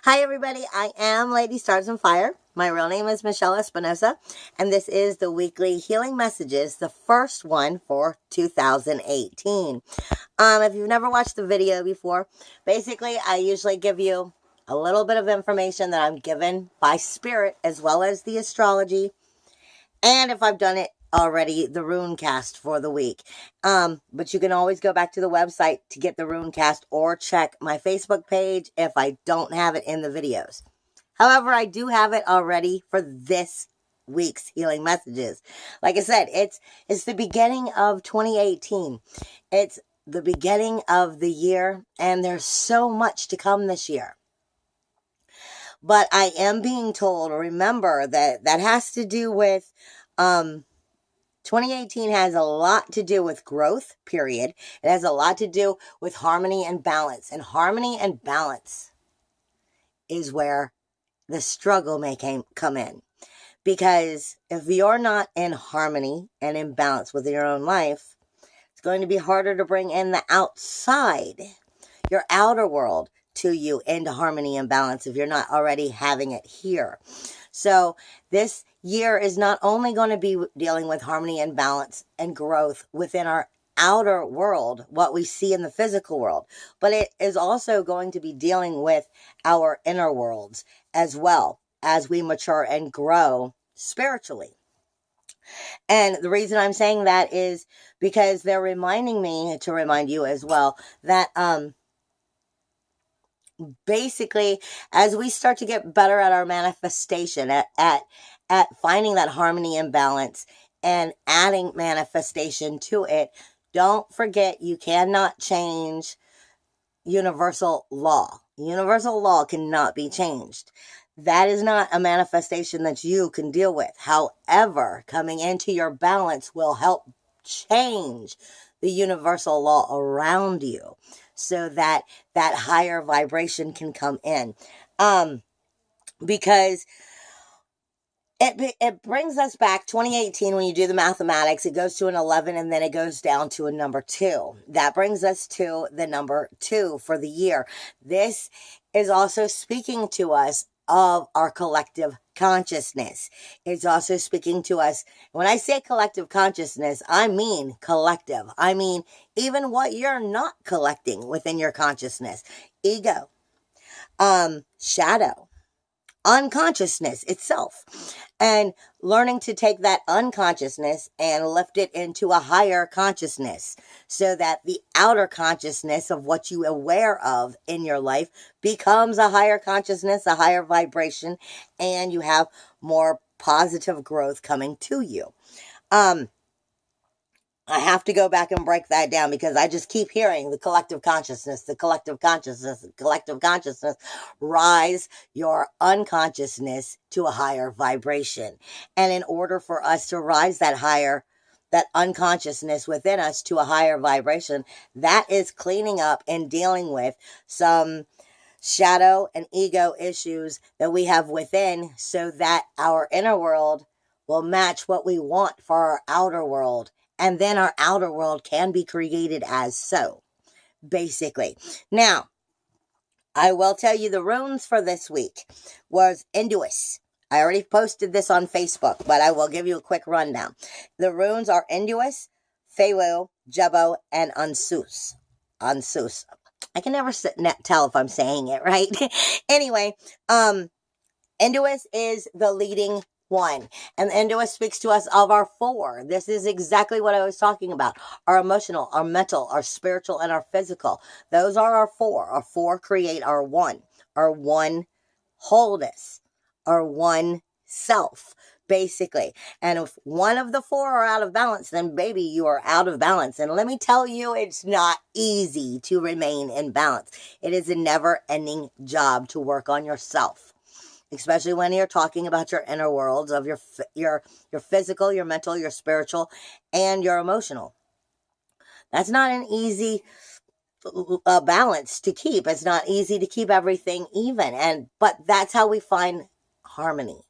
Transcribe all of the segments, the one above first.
Hi, everybody. I am Lady Stars on Fire. My real name is Michelle Espinosa, and this is the weekly healing messages, the first one for 2018. If you've never watched the video before, basically, I usually give you a little bit of information that I'm given by spirit, as well as the astrology, and if I've done it already, the Rune cast for the week. But you can always go back to the website to get the Rune cast or check my Facebook page if I don't have it in the videos. However, I do have it already for this week's healing messages. Like I said, it's the beginning of 2018. It's the beginning of the year, and there's so much to come this year. But I am being told, remember, that has to do with 2018 has a lot to do with growth, period. It has a lot to do with harmony and balance. And harmony and balance is where the struggle may come in. Because if you're not in harmony and in balance with your own life, it's going to be harder to bring in the outside, your outer world, to you into harmony and balance if you're not already having it here. So this year is not only going to be dealing with harmony and balance and growth within our outer world, what we see in the physical world, but it is also going to be dealing with our inner worlds as well as we mature and grow spiritually. And the reason I'm saying that is because they're reminding me to remind you as well that basically, as we start to get better at our manifestation, at finding that harmony and balance and adding manifestation to it, don't forget you cannot change universal law. Universal law cannot be changed. That is not a manifestation that you can deal with. However, coming into your balance will help change the universal law around you so that that higher vibration can come in. Because it brings us back 2018. When you do the mathematics, it goes to an 11 and then it goes down to a number 2. That brings us to the number 2 for the year. This is also speaking to us of our collective consciousness. It's also speaking to us. When I say collective consciousness, I mean collective. I mean even what you're not collecting within your consciousness. Ego, shadow, unconsciousness itself, and learning to take that unconsciousness and lift it into a higher consciousness so that the outer consciousness of what you are aware of in your life becomes a higher consciousness, a higher vibration, and you have more positive growth coming to you. I have to go back and break that down because I just keep hearing the collective consciousness, the collective consciousness, the collective consciousness. Rise your unconsciousness to a higher vibration. And in order for us to rise that unconsciousness within us to a higher vibration, that is cleaning up and dealing with some shadow and ego issues that we have within so that our inner world will match what we want for our outer world. And then our outer world can be created as so, basically. Now, I will tell you the runes for this week was Induus. I already posted this on Facebook, but I will give you a quick rundown. The runes are Induus, Fewu, Jebo, and Unsus. Unsus. I can never tell if I'm saying it right. Anyway, Induus is the leading one. And Induus speaks to us of our 4. This is exactly what I was talking about. Our emotional, our mental, our spiritual, and our physical. Those are our 4. Our 4 create our 1. Our 1 wholeness. Our 1 self, basically. And if one of the 4 are out of balance, then baby, you are out of balance. And let me tell you, it's not easy to remain in balance. It is a never-ending job to work on yourself. Especially when you're talking about your inner worlds of your physical, your mental, your spiritual, and your emotional. That's not an easy balance to keep. It's not easy to keep everything even, but that's how we find harmony.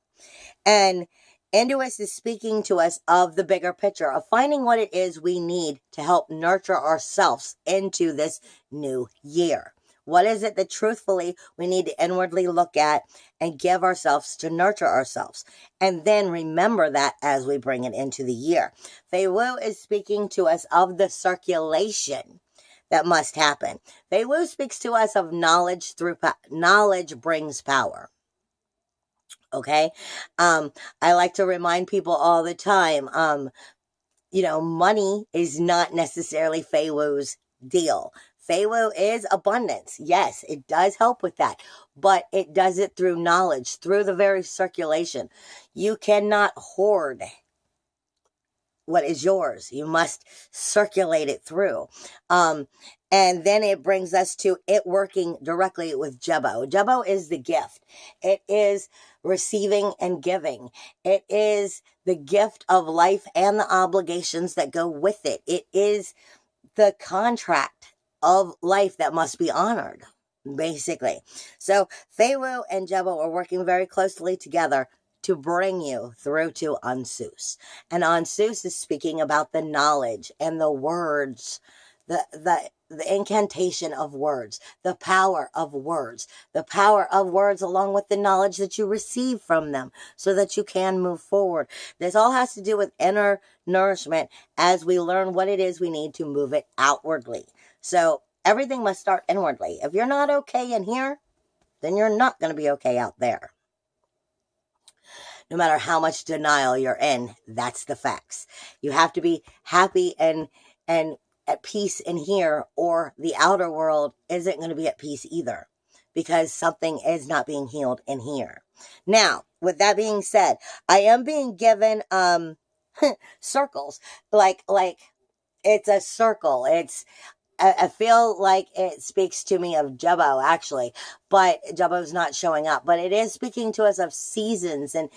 And Induus is speaking to us of the bigger picture of finding what it is we need to help nurture ourselves into this new year. What is it that truthfully we need to inwardly look at and give ourselves to nurture ourselves? And then remember that as we bring it into the year. Fei Wu is speaking to us of the circulation that must happen. Fei Wu speaks to us of knowledge knowledge brings power. Okay. I like to remind people all the time, money is not necessarily Fei Wu's deal. Fei Wu is abundance. Yes, it does help with that, but it does it through knowledge, through the very circulation. You cannot hoard what is yours. You must circulate it through. And then it brings us to it working directly with Jebo. Jebo is the gift. It is receiving and giving. It is the gift of life and the obligations that go with it. It is the contract of life that must be honored, basically. So Fei Wu and Jebo are working very closely together to bring you through to Ansus. And Ansus is speaking about the knowledge and the words, the incantation of words, the power of words along with the knowledge that you receive from them so that you can move forward. This all has to do with inner nourishment as we learn what it is we need to move it outwardly. So everything must start inwardly. If you're not okay in here, then you're not going to be okay out there. No matter how much denial you're in, that's the facts. You have to be happy and at peace in here, or the outer world isn't going to be at peace either, because something is not being healed in here. Now, with that being said, I am being given circles, like it's a circle. I feel like it speaks to me of Jebo, actually, but Jebo's not showing up. But it is speaking to us of seasons and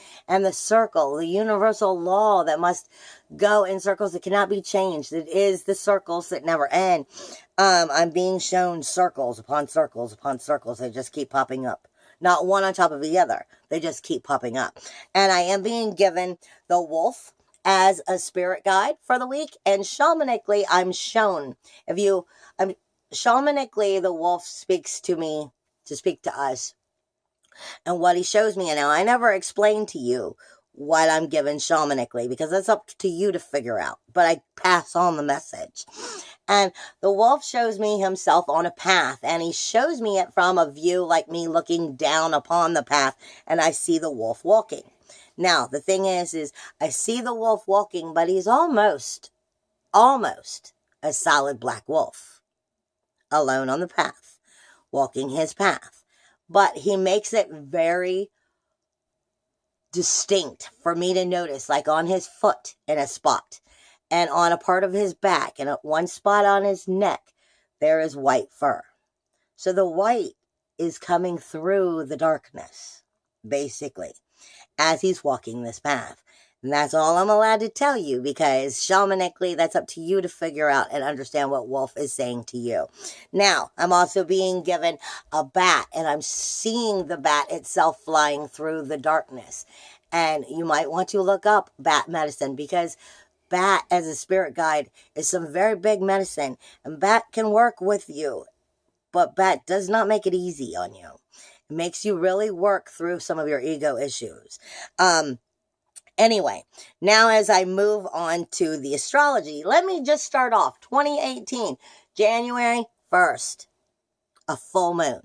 the circle, the universal law that must go in circles that cannot be changed. It is the circles that never end. I'm being shown circles upon circles upon circles. They just keep popping up. Not one on top of the other. They just keep popping up. And I am being given the wolf as a spirit guide for the week, and shamanically I'm shown, shamanically the wolf speaks to me to speak to us, and what he shows me, and now I never explain to you what I'm given shamanically because that's up to you to figure out, but I pass on the message. And the wolf shows me himself on a path, and he shows me it from a view like me looking down upon the path, and I see the wolf walking. Now, the thing is I see the wolf walking, but he's almost a solid black wolf, alone on the path, walking his path. But he makes it very distinct for me to notice, like on his foot in a spot, and on a part of his back, and at one spot on his neck, there is white fur. So the white is coming through the darkness, basically, as he's walking this path. And that's all I'm allowed to tell you, because shamanically, that's up to you to figure out and understand what wolf is saying to you. Now, I'm also being given a bat, and I'm seeing the bat itself flying through the darkness. And you might want to look up bat medicine, because bat as a spirit guide is some very big medicine, and bat can work with you, but bat does not make it easy on you. It makes you really work through some of your ego issues. Anyway, now as I move on to the astrology, let me just start off. 2018, January 1st, a full moon.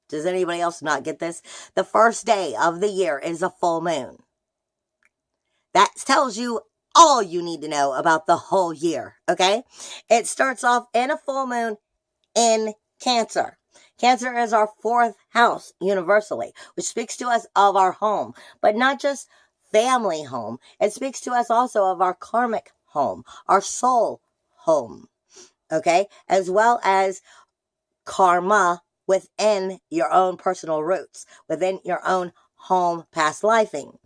Does anybody else not get this? The first day of the year is a full moon. That tells you all you need to know about the whole year, okay? It starts off in a full moon in Cancer. Cancer is our fourth house universally, which speaks to us of our home, but not just family home. It speaks to us also of our karmic home, our soul home, okay? As well as karma within your own personal roots, within your own home past lifing,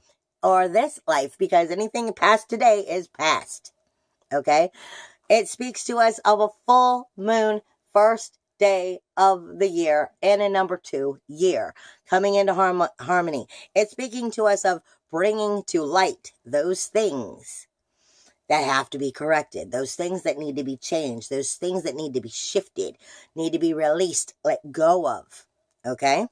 or this life, because anything past today is past, okay? It speaks to us of a full moon first day of the year and a number 2 year coming into harmony. It's speaking to us of bringing to light those things that have to be corrected, those things that need to be changed, those things that need to be shifted, need to be released, let go of. Okay?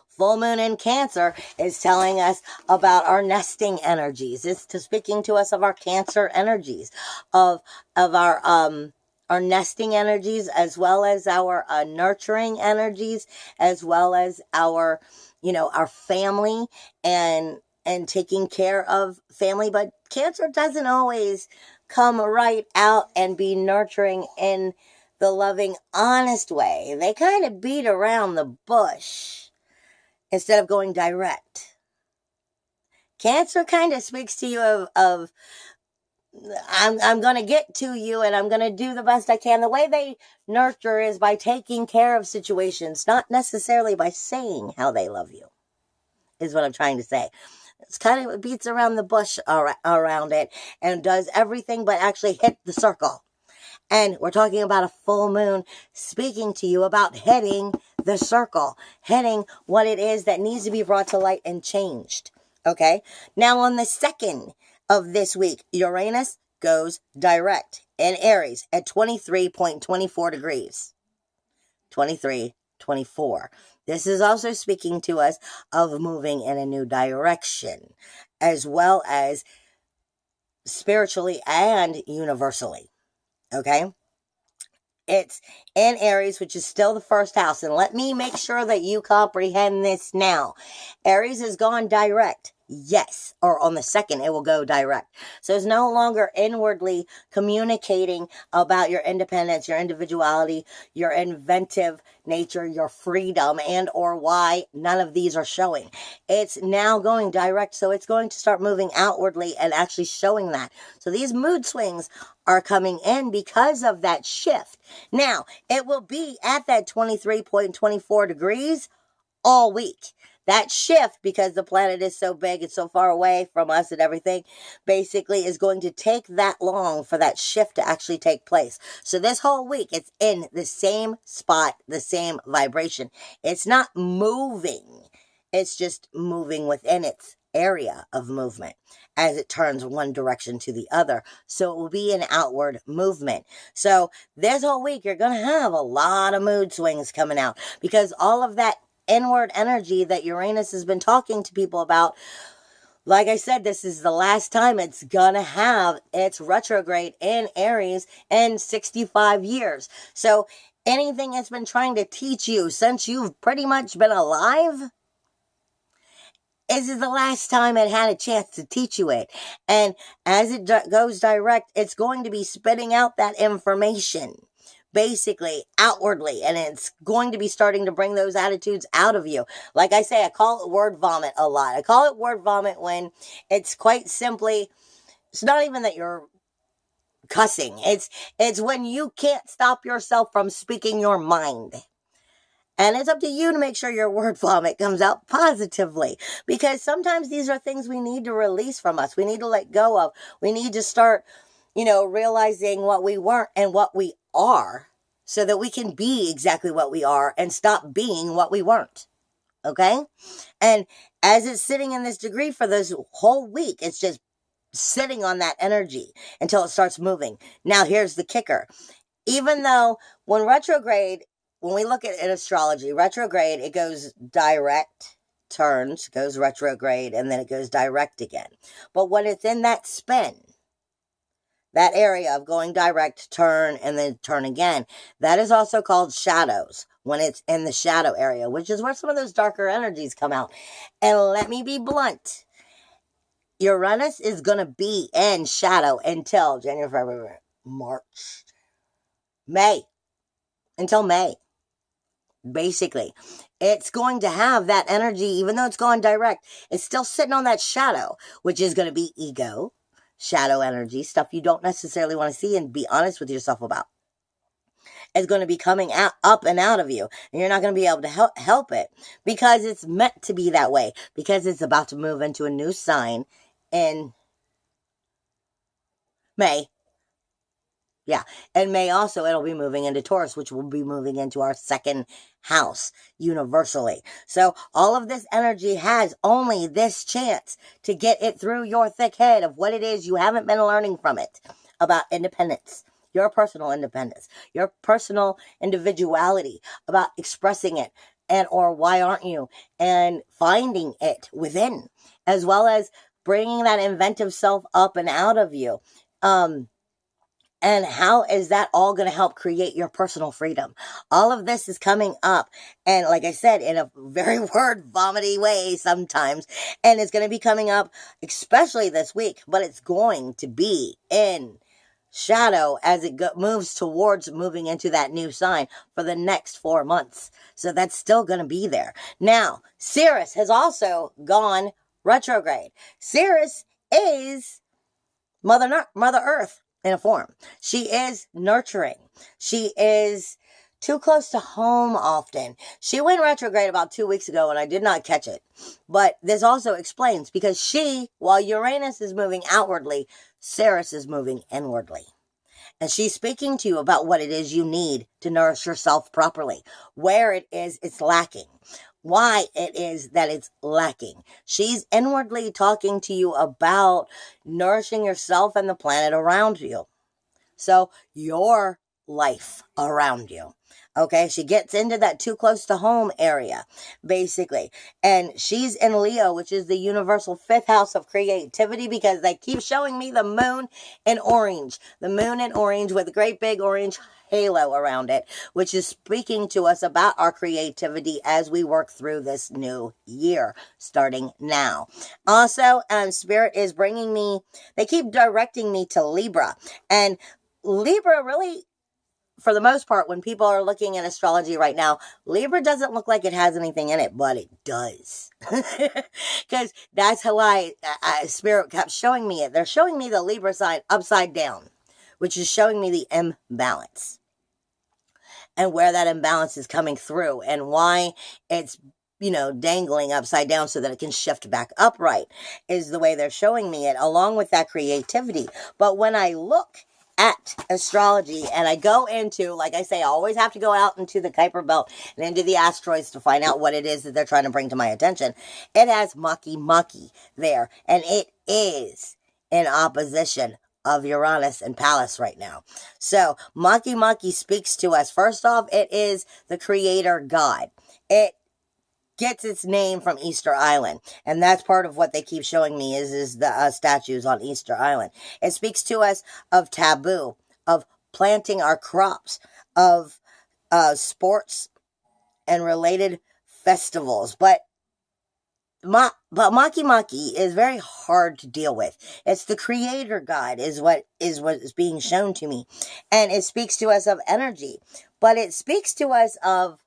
Full moon in Cancer is telling us about our nesting energies. It's speaking to us of our Cancer energies, of our nesting energies, as well as our nurturing energies, as well as our, our family and taking care of family. But Cancer doesn't always come right out and be nurturing in the loving, honest way. They kind of beat around the bush instead of going direct. Cancer kind of speaks to you of I'm going to get to you and I'm going to do the best I can. The way they nurture is by taking care of situations, not necessarily by saying how they love you, is what I'm trying to say. It's kind of beats around the bush around it and does everything but actually hit the circle. And we're talking about a full moon speaking to you about hitting the circle, hitting what it is that needs to be brought to light and changed. Okay? Now, on the 2nd of this week, Uranus goes direct in Aries at 23.24 degrees. 23.24. This is also speaking to us of moving in a new direction, as well as spiritually and universally. Okay? It's in Aries, which is still the first house. And let me make sure that you comprehend this now. Aries has gone direct. Yes. Or on the 2nd, it will go direct. So it's no longer inwardly communicating about your independence, your individuality, your inventive nature, your freedom, and or why none of these are showing. It's now going direct. So it's going to start moving outwardly and actually showing that. So these mood swings are coming in because of that shift. Now, it will be at that 23.24 degrees all week. That shift, because the planet is so big and so far away from us and everything, basically is going to take that long for that shift to actually take place. So this whole week, it's in the same spot, the same vibration. It's not moving. It's just moving within its area of movement as it turns one direction to the other. So it will be an outward movement. So this whole week, you're going to have a lot of mood swings coming out because all of that inward energy that Uranus has been talking to people about, like I said, this is the last time it's gonna have its retrograde in Aries in 65 years. So anything it's been trying to teach you since you've pretty much been alive, this is the last time it had a chance to teach you it. And as it goes direct, it's going to be spitting out that information basically outwardly, and it's going to be starting to bring those attitudes out of you. Like I say, I call it word vomit a lot. I call it word vomit when it's quite simply, it's not even that you're cussing. It's when you can't stop yourself from speaking your mind. And it's up to you to make sure your word vomit comes out positively, because sometimes these are things we need to release from us. We need to let go of. We need to start, realizing what we weren't and what we are so that we can be exactly what we are and stop being what we weren't. Okay? And as it's sitting in this degree for this whole week, it's just sitting on that energy until it starts moving. Now, here's the kicker. Even though when we look at in astrology, retrograde, it goes direct, turns, goes retrograde, and then it goes direct again. But when it's in that spin, that area of going direct, turn, and then turn again, that is also called shadows, when it's in the shadow area, which is where some of those darker energies come out. And let me be blunt. Uranus is going to be in shadow until January, February, March, May. Until May. Basically, it's going to have that energy, even though it's gone direct, it's still sitting on that shadow, which is going to be ego, shadow energy, stuff you don't necessarily want to see and be honest with yourself about. It's going to be coming up and out of you, and you're not going to be able to help it because it's meant to be that way, because it's about to move into a new sign in May. Yeah. And May also, it'll be moving into Taurus, which will be moving into our second house universally. So all of this energy has only this chance to get it through your thick head of what it is you haven't been learning from it about independence, your personal independence, your personal individuality, about expressing it, and or why aren't you, and finding it within, as well as bringing that inventive self up and out of you. And how is that all going to help create your personal freedom? All of this is coming up. And like I said, in a very word vomity way sometimes. And it's going to be coming up, especially this week, but it's going to be in shadow as it moves towards moving into that new sign for the next 4 months. So that's still going to be there. Now, Ceres has also gone retrograde. Ceres is Mother Earth in a form. She is nurturing. She is too close to home often. She went retrograde about 2 weeks ago and I did not catch it. But this also explains because while Uranus is moving outwardly, Ceres is moving inwardly. And she's speaking to you about what it is you need to nourish yourself properly, where it is it's lacking, why it is that it's lacking. She's inwardly talking to you about nourishing yourself and the planet around you. So your life around you. Okay, she gets into that too close to home area, basically. And she's in Leo, which is the universal 5th house of creativity, because they keep showing me the moon in orange. The moon in orange with a great big orange halo around it, which is speaking to us about our creativity as we work through this new year, starting now. Also, Spirit is bringing me, they keep directing me to Libra. And Libra really, for the most part, when people are looking at astrology right now, Libra doesn't look like it has anything in it, but it does. Because that's how Spirit kept showing me it. They're showing me the Libra sign upside down, which is showing me the imbalance and where that imbalance is coming through and why it's, dangling upside down so that it can shift back upright is the way they're showing me it, along with that creativity. But when I look at astrology and I go into, like I say, I always have to go out into the Kuiper Belt and into the asteroids to find out what it is that they're trying to bring to my attention. It has Maki there, and it is in opposition of Uranus and Pallas right now. So Maki speaks to us. First off, it is the creator god. It gets its name from Easter Island, and that's part of what they keep showing me is the statues on Easter Island. It speaks to us of taboo, of planting our crops, of sports and related festivals. But Maki is very hard to deal with. It's the creator god is what is being shown to me, and it speaks to us of energy, but it speaks to us of,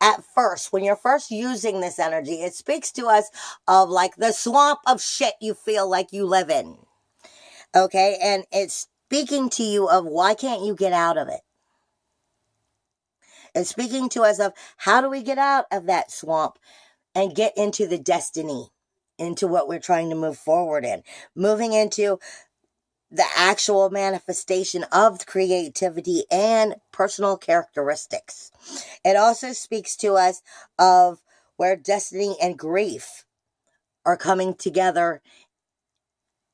at first, when you're first using this energy, it speaks to us of like the swamp of shit you feel like you live in. Okay? And it's speaking to you of why can't you get out of it? It's speaking to us of how do we get out of that swamp and get into the destiny, into what we're trying to move forward in. Moving into the actual manifestation of creativity and personal characteristics. It also speaks to us of where destiny and grief are coming together,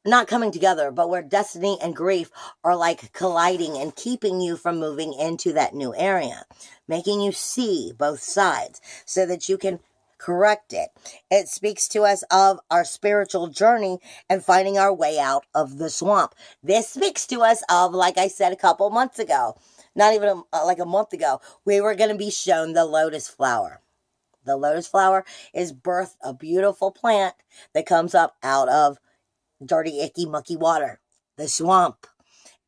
not coming together, but where destiny and grief are like colliding and keeping you from moving into that new area, making you see both sides so that you can correct it. It speaks to us of our spiritual journey and finding our way out of the swamp. This speaks to us of, like I said a couple months ago, not even like a month ago, we were going to be shown the lotus flower. The lotus flower is a beautiful plant that comes up out of dirty, icky, mucky water, the swamp.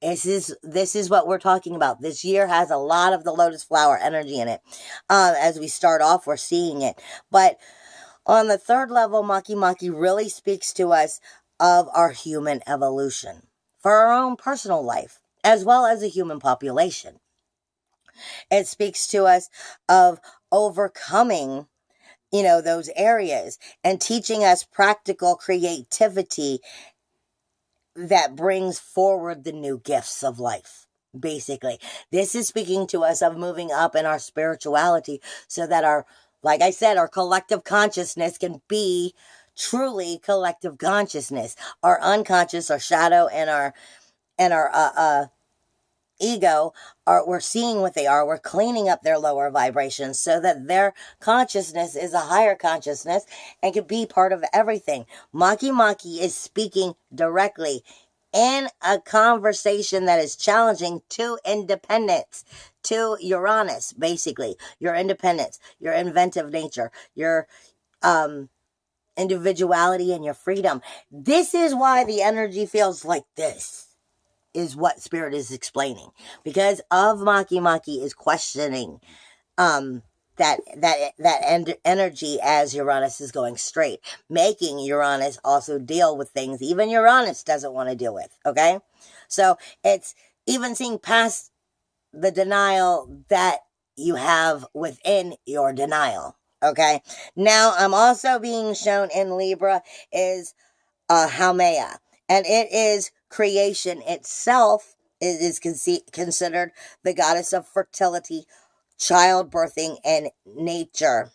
This is what we're talking about. This year has a lot of the lotus flower energy in it. As we start off, we're seeing it. But on the third level, Maki really speaks to us of our human evolution for our own personal life, as well as a human population. It speaks to us of overcoming, those areas and teaching us practical creativity that brings forward the new gifts of life. basically. This is speaking to us of moving up in our spirituality so that our, like I said, our collective consciousness can be truly collective consciousness. Our unconscious, our shadow, and our ego we're seeing what they are. We're cleaning up their lower vibrations so that their consciousness is a higher consciousness and can be part of everything. Maki Maki is speaking directly in a conversation that is challenging to independence, to Uranus, basically. Your independence, your inventive nature, your individuality, and your freedom. This is why the energy feels like this, is what Spirit is explaining. Because of Maki Maki is questioning that energy as Uranus is going straight, making Uranus also deal with things even Uranus doesn't want to deal with, okay? So it's even seeing past the denial that you have within your denial, okay? Now, I'm also being shown in Libra is Haumea, and it is creation itself. It is considered the goddess of fertility, childbirthing, and nature,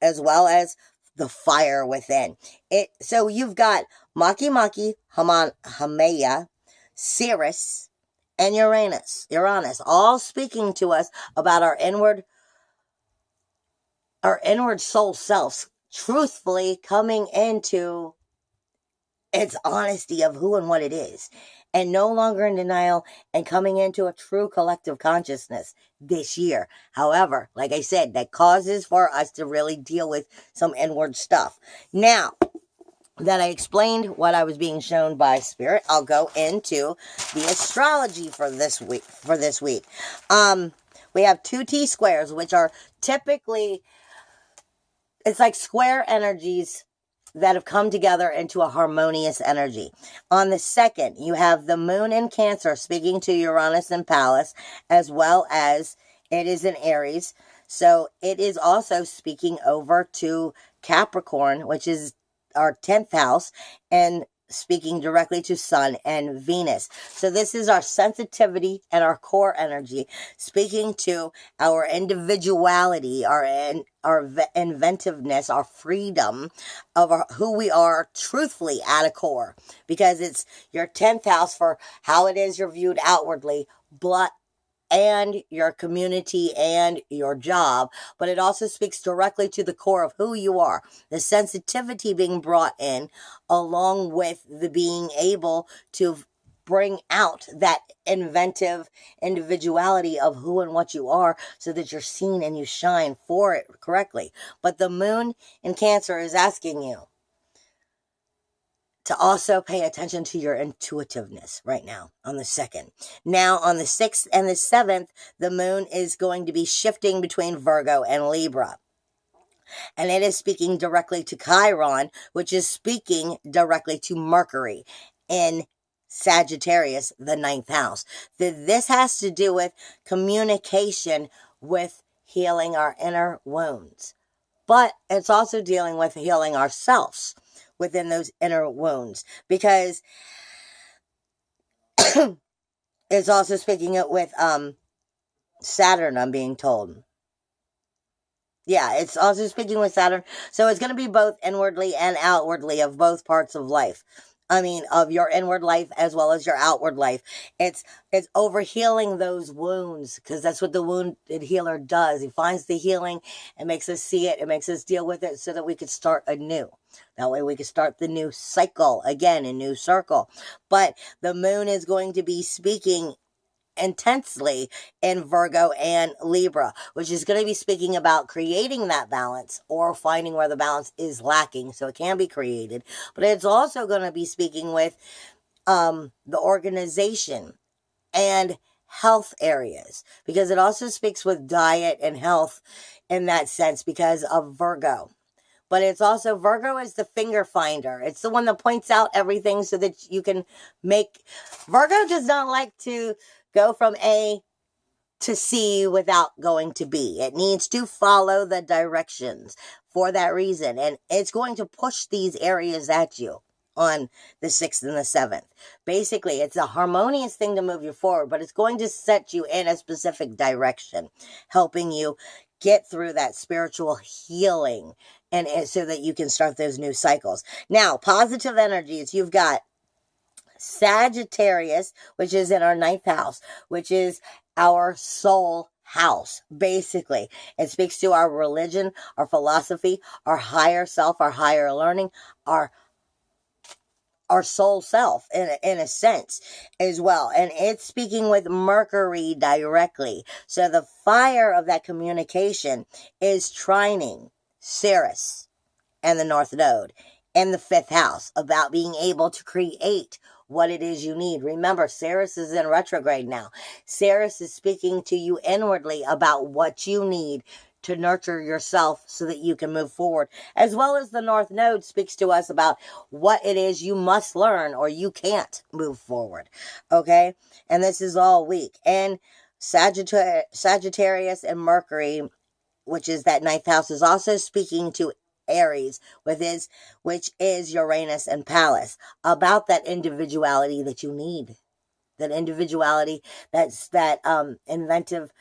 as well as the fire within it. So you've got Maki Maki, Haumea, Ceres, and Uranus, all speaking to us about our inward soul selves, truthfully coming into its honesty of who and what it is, and no longer in denial, and coming into a true collective consciousness this year. However, like I said, that causes for us to really deal with some inward stuff. Now that I explained what I was being shown by Spirit, I'll go into the astrology for this week. We have 2 T-squares, which are typically, it's like square energies that have come together into a harmonious energy. On the 2nd, you have the moon in Cancer speaking to Uranus and Pallas, as well as it is in Aries. So it is also speaking over to Capricorn, which is our 10th house, and speaking directly to Sun and Venus. So this is our sensitivity and our core energy, speaking to our individuality, our inventiveness, our freedom of who we are truthfully at a core, because it's your 10th house for how it is you're viewed outwardly, and your community and your job, but it also speaks directly to the core of who you are. The sensitivity being brought in, along with the being able to bring out that inventive individuality of who and what you are, so that you're seen and you shine for it correctly. But the moon in Cancer is asking you to also pay attention to your intuitiveness right now on the 2nd. Now on the 6th and the 7th, the moon is going to be shifting between Virgo and Libra. And it is speaking directly to Chiron, which is speaking directly to Mercury in Sagittarius, the 9th house. This has to do with communication, with healing our inner wounds. But it's also dealing with healing ourselves within those inner wounds, because it's also speaking it with Saturn, I'm being told. Yeah, it's also speaking with Saturn. So it's going to be both inwardly and outwardly of both parts of life. I mean, of your inward life as well as your outward life. It's over healing those wounds, because that's what the wounded healer does. He finds the healing and makes us see it and makes us deal with it so that we could start anew. That way we can start the new cycle again, a new circle. But the moon is going to be speaking intensely in Virgo and Libra, which is going to be speaking about creating that balance or finding where the balance is lacking so it can be created. But it's also going to be speaking with the organization and health areas, because it also speaks with diet and health in that sense because of Virgo. But it's also, Virgo is the finger finder. It's the one that points out everything so that you can make. Virgo does not like to go from A to C without going to B. It needs to follow the directions for that reason. And it's going to push these areas at you. on the 6th and the 7th. Basically, it's a harmonious thing to move you forward, but it's going to set you in a specific direction, helping you get through that spiritual healing and so that you can start those new cycles. Now, positive energies, you've got Sagittarius, which is in our 9th house, which is our soul house. Basically, it speaks to our religion, our philosophy, our higher self, our higher learning, our soul self in a sense as well. And it's speaking with Mercury directly. So the fire of that communication is trining Ceres and the North Node and the 5th house about being able to create what it is you need. Remember, Ceres is in retrograde now. Ceres is speaking to you inwardly about what you need to nurture yourself so that you can move forward, as well as the North Node speaks to us about what it is you must learn or you can't move forward. Okay. And this is all week. And Sagittarius and Mercury, which is that 9th house, is also speaking to Aries, which is Uranus and Pallas, about that individuality that you need, that individuality, that inventive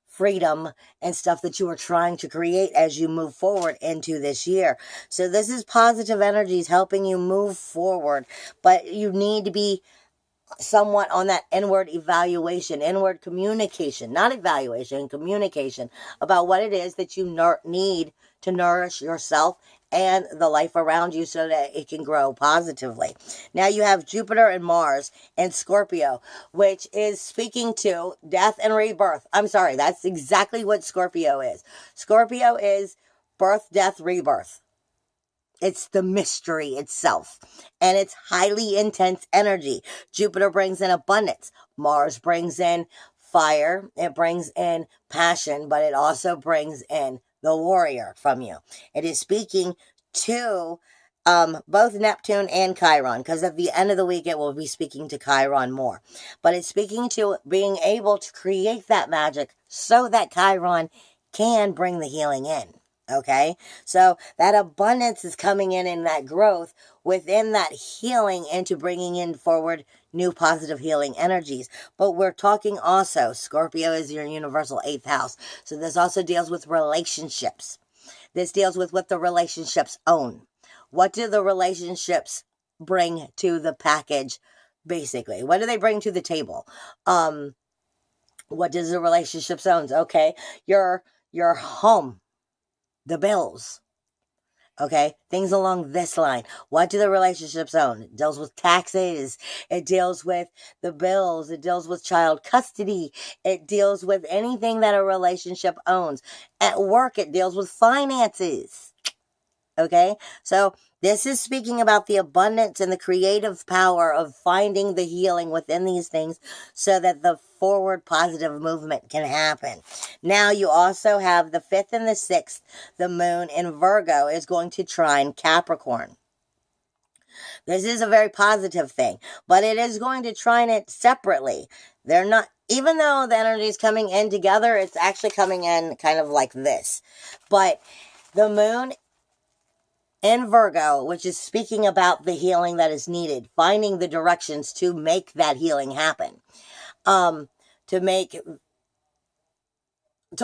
freedom and stuff that you are trying to create as you move forward into this year. So this is positive energies helping you move forward, but you need to be somewhat on that inward evaluation, inward communication, not evaluation, communication about what it is that you need to nourish yourself and the life around you so that it can grow positively. Now you have Jupiter and Mars and Scorpio, which is speaking to death and rebirth. I'm sorry, that's exactly what Scorpio is. Scorpio is birth, death, rebirth. It's the mystery itself. And it's highly intense energy. Jupiter brings in abundance. Mars brings in fire. It brings in passion, but it also brings in the warrior from you. It is speaking to both Neptune and Chiron, because at the end of the week it will be speaking to Chiron more. But it's speaking to being able to create that magic so that Chiron can bring the healing in. Okay, so that abundance is coming in that growth within that healing into bringing in forward new positive healing energies. But we're talking also, Scorpio is your universal 8th house. So this also deals with relationships. This deals with what the relationships own. What do the relationships bring to the package, basically? What do they bring to the table? What does the relationships own? Okay, your home, the bills, okay, things along this line. What do the relationships own? It deals with taxes. It deals with the bills. It deals with child custody. It deals with anything that a relationship owns. At work, it deals with finances. Okay, so this is speaking about the abundance and the creative power of finding the healing within these things so that the forward positive movement can happen. Now you also have the 5th and the 6th, the moon in Virgo is going to trine Capricorn. This is a very positive thing, but it is going to trine it separately. They're not, even though the energy is coming in together, it's actually coming in kind of like this. But the moon in Virgo, which is speaking about the healing that is needed, finding the directions to make that healing happen, to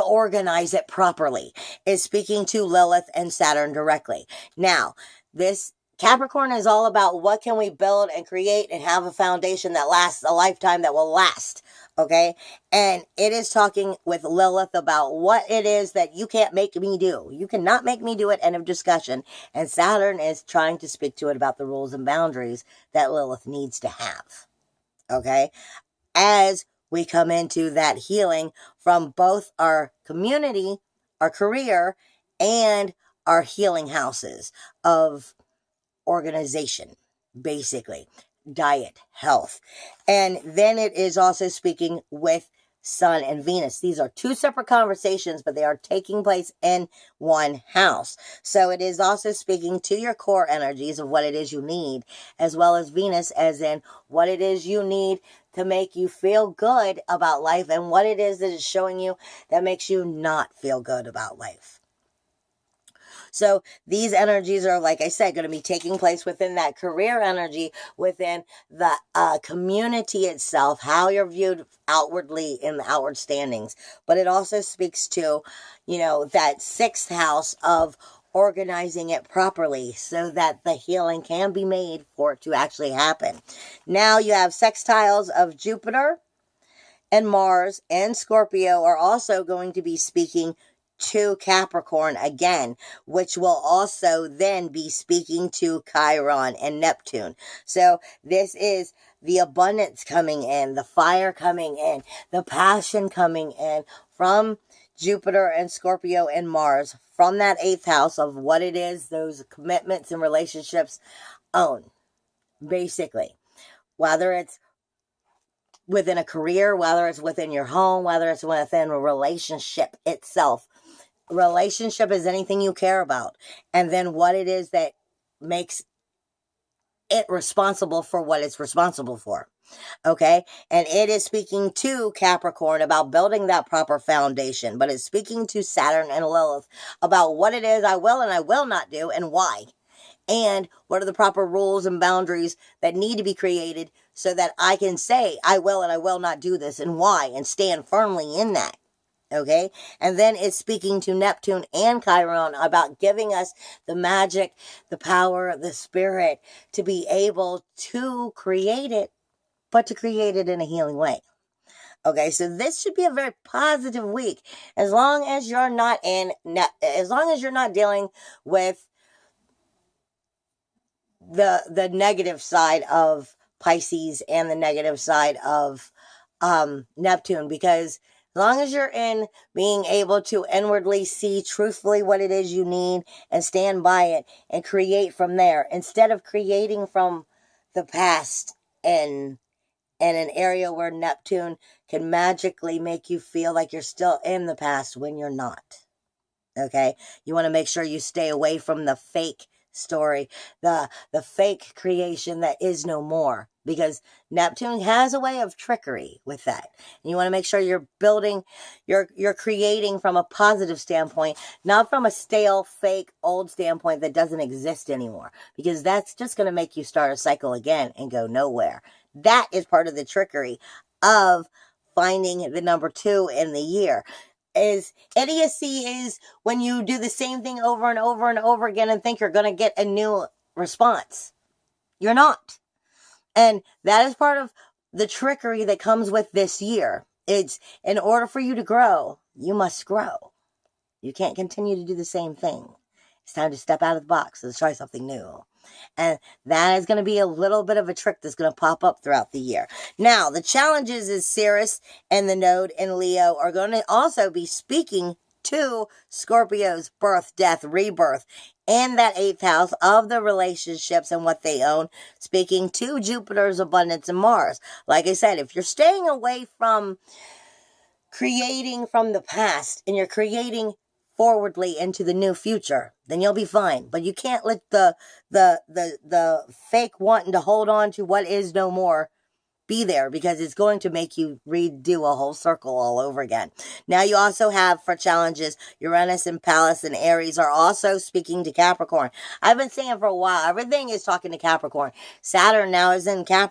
organize it properly, is speaking to Lilith and Saturn directly. Now, this Capricorn is all about what can we build and create and have a foundation that lasts a lifetime, that will last. Okay. And it is talking with Lilith about what it is that you can't make me do. You cannot make me do it. End of discussion. And Saturn is trying to speak to it about the rules and boundaries that Lilith needs to have. Okay. As we come into that healing from both our community, our career, and our healing houses of organization, basically. Diet, health. And then it is also speaking with Sun and Venus. These are two separate conversations, but they are taking place in one house. So it is also speaking to your core energies of what it is you need, as well as Venus, as in what it is you need to make you feel good about life and what it is that is showing you that makes you not feel good about life. So these energies are, like I said, going to be taking place within that career energy, within the community itself, how you're viewed outwardly in the outward standings. But it also speaks to, that sixth house of organizing it properly so that the healing can be made for it to actually happen. Now you have sextiles of Jupiter and Mars and Scorpio are also going to be speaking to Capricorn again, which will also then be speaking to Chiron and Neptune. So this is the abundance coming in, the fire coming in, the passion coming in from Jupiter and Scorpio and Mars, from that eighth house of what it is those commitments and relationships own, basically. Whether it's within a career, whether it's within your home, whether it's within a relationship itself. Relationship is anything you care about, and then what it is that makes it responsible for what it's responsible for. Okay, and it is speaking to Capricorn about building that proper foundation, but it's speaking to Saturn and Lilith about what it is I will and I will not do and why, and what are the proper rules and boundaries that need to be created so that I can say I will and I will not do this and why, and stand firmly in that. Okay, and then it's speaking to Neptune and Chiron about giving us the magic, the power, the spirit to be able to create it, but to create it in a healing way. Okay, so this should be a very positive week, as long as you're not dealing with the negative side of Pisces and the negative side of Neptune, because as long as you're in being able to inwardly see truthfully what it is you need and stand by it and create from there, instead of creating from the past and an area where Neptune can magically make you feel like you're still in the past when you're not. Okay? You want to make sure you stay away from the fake story, the fake creation that is no more, because Neptune has a way of trickery with that. And you want to make sure you're building, you're creating from a positive standpoint, not from a stale, fake, old standpoint that doesn't exist anymore, because that's just going to make you start a cycle again and go nowhere. That is part of the trickery of finding the number 2 in the year. Idiocy is when you do the same thing over and over and over again and think you're going to get a new response. You're not. And that is part of the trickery that comes with this year. It's, in order for you to grow, you must grow. You can't continue to do the same thing. It's time to step out of the box and try something new. And that is going to be a little bit of a trick that's going to pop up throughout the year. Now, the challenges is Ceres and the node in Leo are going to also be speaking to Scorpio's birth, death, rebirth, and that 8th house of the relationships and what they own, speaking to Jupiter's abundance and Mars. Like I said, if you're staying away from creating from the past and you're creating forwardly into the new future, then you'll be fine. But you can't let the fake wanting to hold on to what is no more be there, because it's going to make you redo a whole circle all over again. Now you also have, for challenges, Uranus and Pallas and Aries are also speaking to Capricorn. I've been saying for a while, everything is talking to Capricorn. Saturn now is in Capricorn.